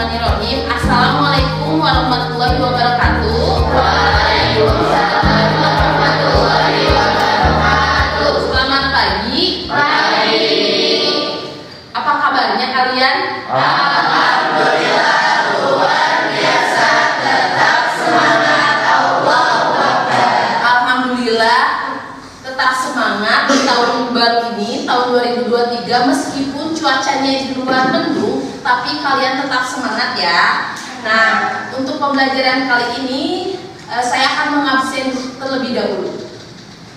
Bismillahirrahmanirrahim. Assalamualaikum warahmatullahi wabarakatuh. Waalaikumsalam warahmatullahi wabarakatuh. Selamat pagi. Pagi. Apa kabarnya kalian? Alhamdulillah luar biasa, tetap semangat. Allahu Akbar. Alhamdulillah tetap semangat di tahun baru ini, tahun 2023. Meskipun cuacanya di luar mendung, tapi kalian tetap semangat ya. Nah, untuk pembelajaran kali ini saya akan mengabsen terlebih dahulu.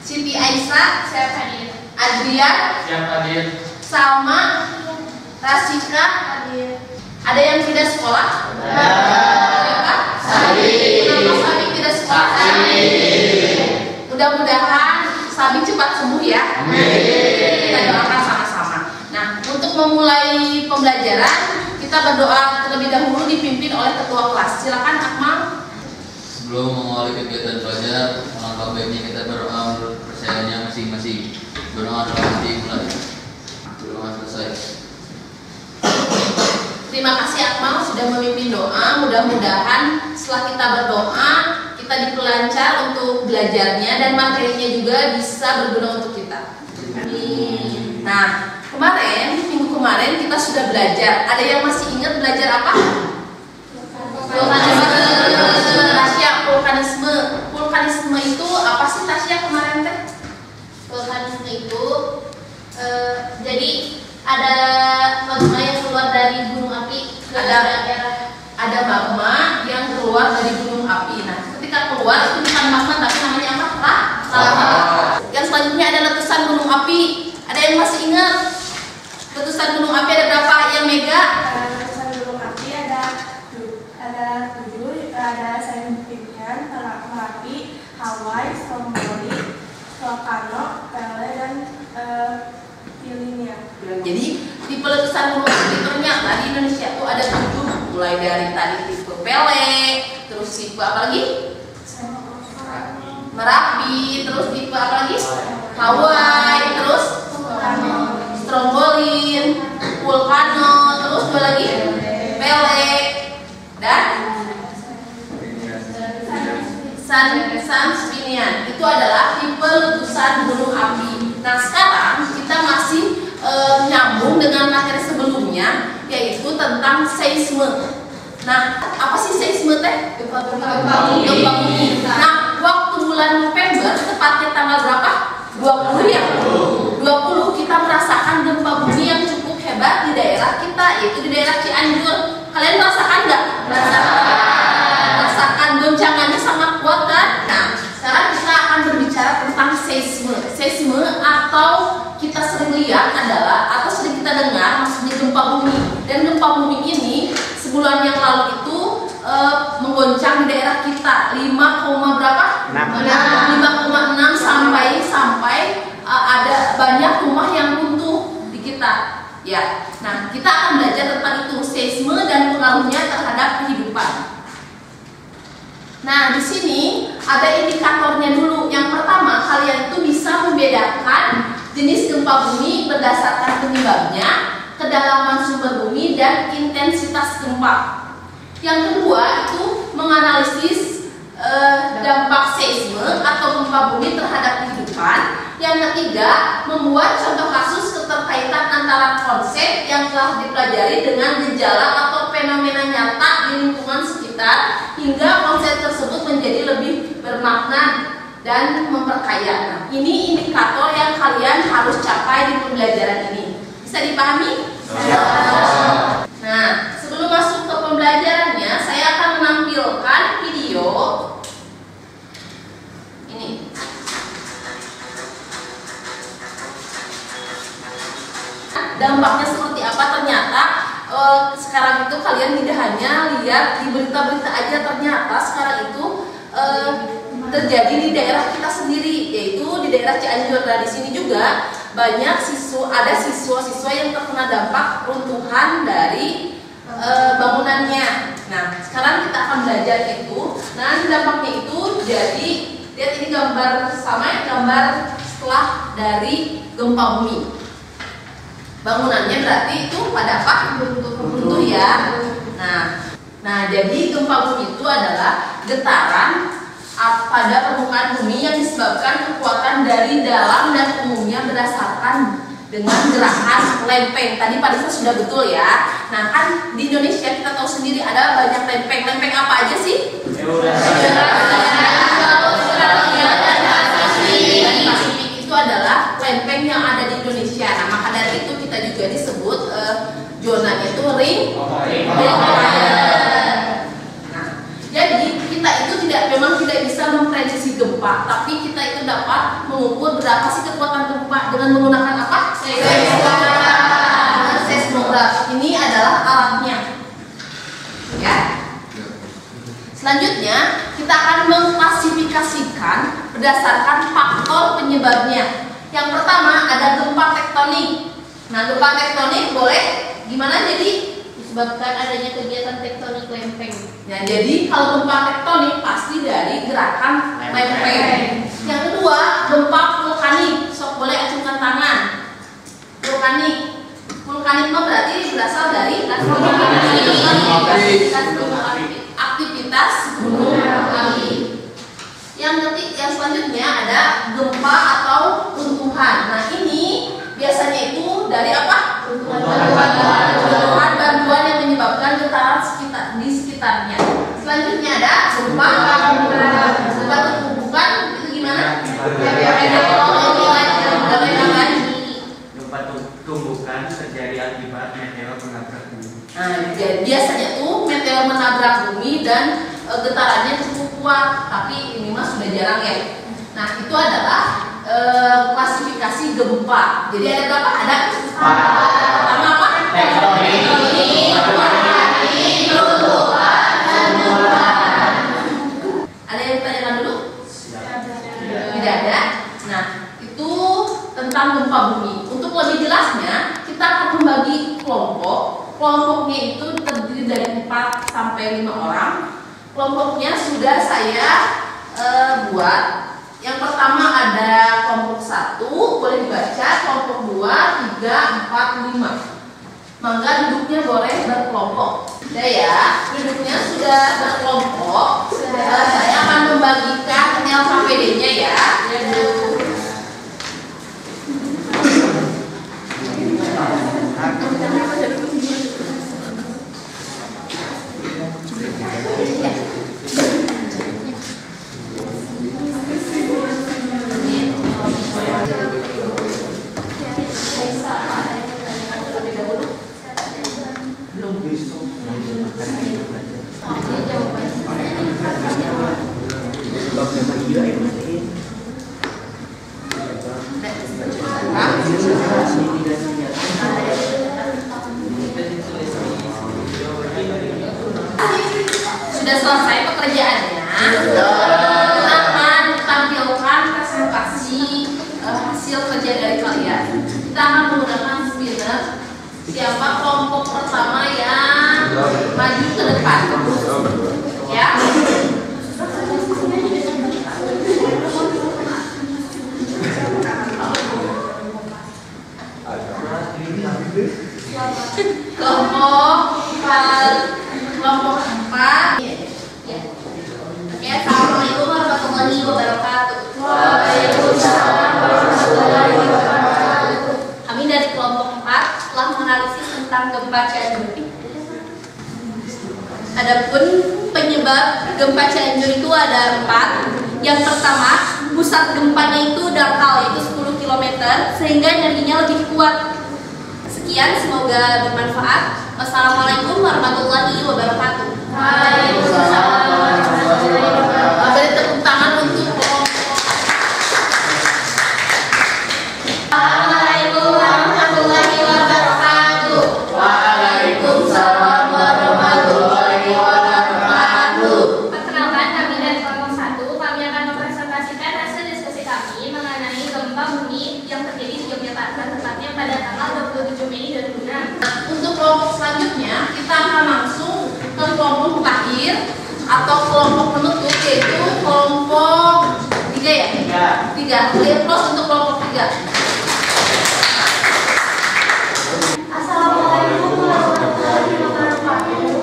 Siti Aisyah, Siap hadir. Adrian, Siap hadir. Salma, Rasika, Hadir. ada yang tidak sekolah? Siapa? Sabi. Kenapa Sabi tidak sekolah? Mudah-mudahan Sabi cepat sembuh ya. Kita doakan sama-sama. Nah, untuk memulai pembelajaran, kita berdoa terlebih dahulu dipimpin oleh ketua kelas. Silakan Akmal. Sebelum mengawali kegiatan belajar, alangkah baiknya kita berdoa menurut percayaannya masing-masing. Berdoa dalam hati mulai. Berdoa selesai. Terima kasih Akmal sudah memimpin doa. Mudah-mudahan setelah kita berdoa, kita dipelancar untuk belajarnya dan materinya juga bisa berguna untuk kita. Nah, minggu kemarin kita sudah belajar. Ada yang masih ingat belajar apa? Vulkanisme. Tasya, vulkanisme. Vulkanisme itu apa sih Tasya kemarin teh? Vulkanisme itu jadi ada magma yang keluar dari gunung api ke daerah. Ada magma yang keluar dari gunung api. Nah, ketika keluar itu bukan magma tapi namanya apa? Lava. Yang selanjutnya ada letusan gunung api. Ada yang masih ingat? Letusan gunung api ada berapa yang mega? Letusan gunung api ada 7, ada signifikan, Merapi, Hawaii, Stromboli, Volcano, Pele, dan Tilinia. Jadi tipe letusan gunung api ternyata di Indonesia itu ada 7, mulai dari tadi tipe Pele, terus tipe apa lagi? Merapi, terus tipe apa lagi? Hawaii, terus Strombolin, Vulcano, terus dua lagi Pele dan Sunspinian. Itu adalah tipe letusan gunung api. Nah, sekarang kita masih nyambung dengan materi sebelumnya, yaitu tentang seisme. Nah, apa sih seisme teh? Gempa bumi. Nah, waktu bulan November, tepatnya tanggal berapa? 20 ya? 20 kita merasakan gempa bumi yang cukup hebat di daerah kita, yaitu di daerah Cianjur. Kalian merasakan nggak? Merasakan goncangannya sangat kuat kan? Nah, sekarang kita akan berbicara tentang seisme. Seisme atau kita sering lihat adalah atau sering kita dengar maksudnya gempa bumi. Dan gempa bumi ini sebulan yang lalu itu menggoncang di daerah kita 5,6 sampai ada banyak rumah yang runtuh di kita. Ya. Nah, kita akan belajar tentang itu, seisme dan pengaruhnya terhadap kehidupan. Nah, di sini ada indikatornya dulu. Yang pertama, kalian itu bisa membedakan jenis gempa bumi berdasarkan penyebabnya, kedalaman sumber bumi, dan intensitas gempa. Yang kedua itu menganalisis dampak seisme atau gempa bumi terhadap kehidupan. Yang ketiga, membuat contoh kasus keterkaitan antara konsep yang telah dipelajari dengan gejala atau fenomena nyata di lingkungan sekitar hingga konsep tersebut menjadi lebih bermakna dan memperkaya. Nah, ini indikator yang kalian harus capai di pembelajaran ini. Bisa dipahami? Nah, sebelum masuk ke pembelajarannya, saya akan menampilkan video ini. Dampaknya seperti apa? Ternyata sekarang itu kalian tidak hanya lihat di berita-berita aja, ternyata sekarang itu terjadi di daerah kita sendiri, yaitu di daerah Cianjur. Nah, di sini juga banyak siswa-siswa yang terkena dampak runtuhan dari bangunannya. Nah, sekarang kita akan belajar itu. Nah, dampaknya itu jadi, lihat ini gambar sama, gambar setelah dari gempa bumi. Bangunannya berarti itu pada apa? Runtuh ya. Nah, Nah, jadi gempa bumi itu adalah getaran pada permukaan bumi yang disebabkan kekuatan dari dalam dan umumnya berdasarkan dengan gerakan lempeng. Tadi Pak Disa sudah betul ya. Nah, kan di Indonesia kita tahu sendiri ada banyak lempeng. Lempeng apa aja sih? Pasifik itu adalah lempeng yang ada di Indonesia. Nah, maka dari itu kita juga disebut zonanya itu ring. Jadi kita itu memang tidak bisa memprediksi gempa, tapi kita itu dapat mengukur berapa sih kekuatan gempa dengan menggunakan apa? Seismograf. Ini adalah alatnya. Ya. Selanjutnya kita akan mengklasifikasikan berdasarkan faktor penyebabnya. Yang pertama ada gempa tektonik. Nah, gempa tektonik boleh gimana jadi? Disebabkan adanya kegiatan tektonik lempeng. Nah, jadi kalau gempa tektonik pasti dari gerakan lempeng. Yang kedua, gempa vulkanik. Sok boleh acungkan tangan. Vulkanik. Vulkanik itu berarti berasal dari aktivitas gunung api. Yang selanjutnya ada gempa atau runtuhan. Nah, ini biasanya itu dari apa? Runtuhan bantuan yang menyebabkan getaran di sekitarnya. Selanjutnya ada gempa tumbukan. Itu gimana? Gempa tumbukan terjadi akibat meteor menabrak bumi. Nah, biasanya tuh meteor menabrak bumi dan getarannya cukup kuat, tapi ini mah sudah jarang ya. Nah, itu adalah klasifikasi gempa. Jadi ada berapa? Ada pertama apa? Ada yang ditanyakan dulu? Tidak ada. Nah, itu tentang gempa bumi. Untuk lebih jelasnya, kita akan membagi kelompok. Kelompoknya itu terdiri dari 4 sampai 5 orang. Kelompoknya sudah saya buat. Yang pertama ada kelompok 1, boleh dibaca, kelompok 2, 3, 4, 5. Maka duduknya boleh berkelompok. Sudah ya, duduknya sudah berkelompok. Saya akan membagikan LKPD-nya ya. Sudah selesai pekerjaannya. Kita akan tampilkan presentasi hasil kerja dari kalian. Kita akan menggunakan spinner. Siapa kelompok pertama yang maju ke depan? Ya. Kelompok 4. Oke, assalamualaikum warahmatullahi wabarakatuh. Waalaikumsalam warahmatullahi wabarakatuh. Kami dari kelompok 4 telah menganalisis tentang gempa Cianjur. Adapun penyebab gempa Cianjur itu ada 4. Yang pertama, pusat gempanya itu dangkal, yaitu 10 km, sehingga energinya lebih kuat. Sekian, semoga bermanfaat. Wassalamualaikum warahmatullahi wabarakatuh. Waalaikumsalam warahmatullahi wabarakatuh. Beri tepuk tangan untuk kelompok. Assalamualaikum warahmatullahi wabarakatuh. Waalaikumsalam warahmatullahi wabarakatuh. Perkenalkan, kami dari kelompok 1. Kami akan mempresentasikan hasil diskusi kami mengenai gempa bumi yang terjadi di Yogyakarta, tepatnya pada tanggal 27 Mei 2006. Untuk kelompok selanjutnya kita akan langsung ke kelompok terakhir atau kelompok penutup, yaitu kelompok 3 ya? 3. Clear close untuk kelompok 3. Assalamualaikum warahmatullahi wabarakatuh.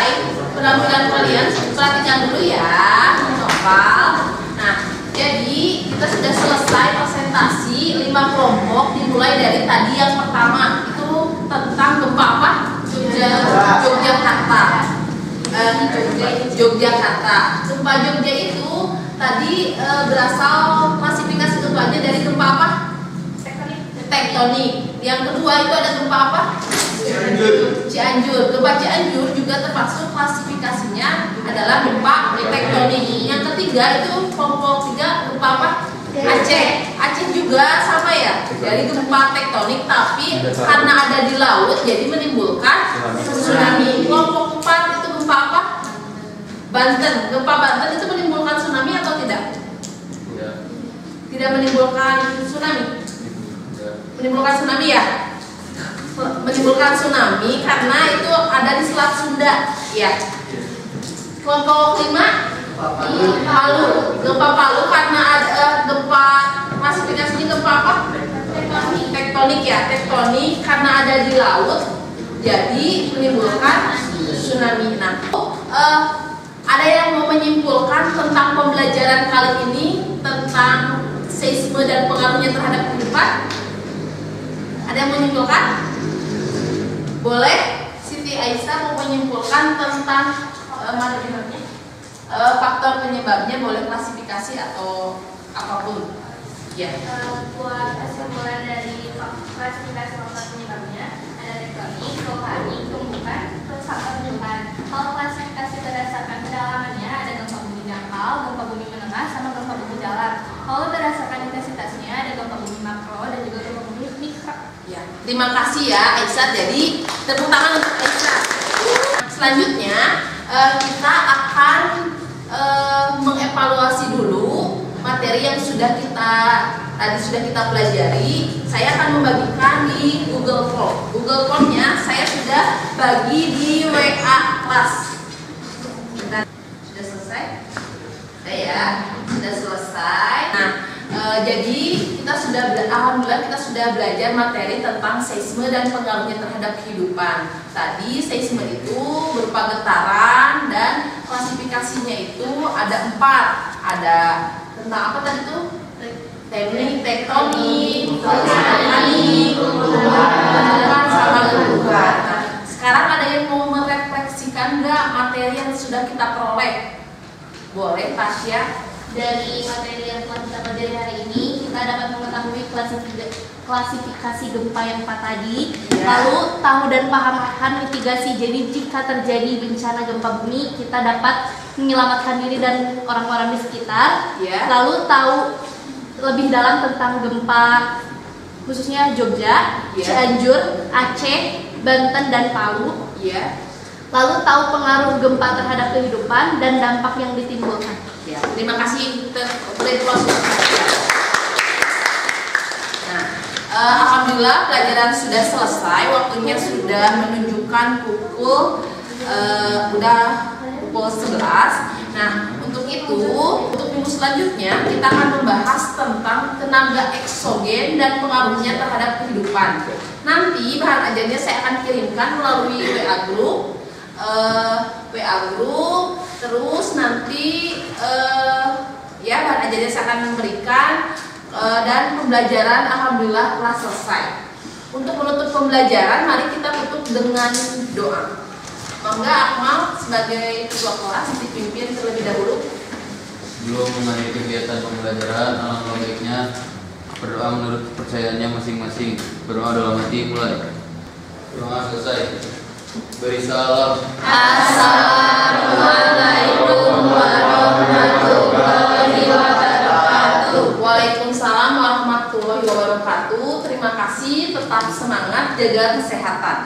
selesai penampilan kalian, perhatikan dulu ya, novel. Nah, jadi kita sudah selesai presentasi 5 kelompok, dimulai dari tadi yang pertama itu tentang gempa apa? Yogyakarta. Yogyakarta. Gempa Jogja itu tadi berasal klasifikasi gempanya dari gempa apa? Tektonik. Yang kedua itu ada gempa apa? Cianjur. Gempa Cianjur juga termasuk klasifikasinya adalah gempa tektonik. Yang ketiga itu kelompok 3 gempa apa? Aceh. Aceh juga sama ya, dari gempa tektonik tapi karena ada di laut jadi menimbulkan tsunami. Kelompok 4 itu gempa apa? Banten. Gempa Banten itu menimbulkan tsunami atau tidak? Tidak menimbulkan tsunami. Menimbulkan tsunami ya? Menimbulkan tsunami karena itu ada di Selat Sunda ya. Kelompok 5 Palu. Gempa Palu karena ada gempa, klasifikasinya gempa apa? Tektonik ya, tektonik karena ada di laut jadi menimbulkan tsunami. Nah, ada yang mau menyimpulkan tentang pembelajaran kali ini tentang seisme dan pengaruhnya terhadap kehidupan? Ada yang menyimpulkan? Boleh? Siti Aisyah mau menyimpulkan tentang faktor penyebabnya, boleh klasifikasi atau apapun. Ya. Buat kesimpulan dari klasifikasi faktor penyebabnya ada tektonik, vulkanik, tumbukan, terus faktor penyebab. Kalau klasifikasi berdasarkan kedalamannya ada gempa bumi dangkal, gempa bumi menengah, sama gempa bumi dalam. Kalau berdasarkan intensitasnya ada gempa bumi makro dan juga gempa bumi mikro. Ya. Terima kasih ya Aisyah. Jadi tepuk tangan untuk Aisyah. Selanjutnya kita akan mengevaluasi dulu materi yang sudah kita pelajari. Saya akan membagikan di Google Form. Google Formnya saya sudah bagi di WA kelas. Sudah selesai? Sudah ya, sudah selesai. Nah, jadi kita sudah alhamdulillah kita sudah belajar materi tentang seisme dan pengaruhnya terhadap kehidupan. Tadi seisme itu berupa getaran dan klasifikasinya itu ada 4. Ada tentang apa tadi tuh? Tektonik, vulkanik, sama tumbukan. Nah, sekarang ada yang mau merefleksikan nggak materi yang sudah kita peroleh? Boleh, Tasya. Dari materi yang telah kita pelajari hari ini, kita dapat mengetahui klasifikasi gempa yang 4 tadi, lalu tahu dan paham akan mitigasi. Jadi jika terjadi bencana gempa bumi, kita dapat menyelamatkan diri dan orang-orang di sekitar. Lalu tahu lebih dalam tentang gempa khususnya Jogja, Cianjur, Aceh, Banten, dan Palu. Lalu tahu pengaruh gempa terhadap kehidupan dan dampak yang ditimbulkan. Ya, terima kasih. Nah, alhamdulillah pelajaran sudah selesai. Waktunya sudah menunjukkan pukul 11. Nah, untuk minggu selanjutnya kita akan membahas tentang tenaga eksogen dan pengaruhnya terhadap kehidupan. Nanti bahan ajarnya saya akan kirimkan melalui WA group. Terus nanti bahan ajarnya saya akan memberikan dan pembelajaran alhamdulillah telah selesai. Untuk menutup pembelajaran, mari kita tutup dengan doa. Mangga Akmal sebagai ketua kelas dipimpin terlebih dahulu. Belum mengakhiri kegiatan pembelajaran, alangkah baiknya berdoa menurut kepercayaannya masing-masing. Berdoa dalam hati mulai. Doa selesai. Beri salam. Assalamualaikum warahmatullahi wabarakatuh. Waalaikumsalam warahmatullahi wabarakatuh. Terima kasih, tetap semangat, jaga kesehatan.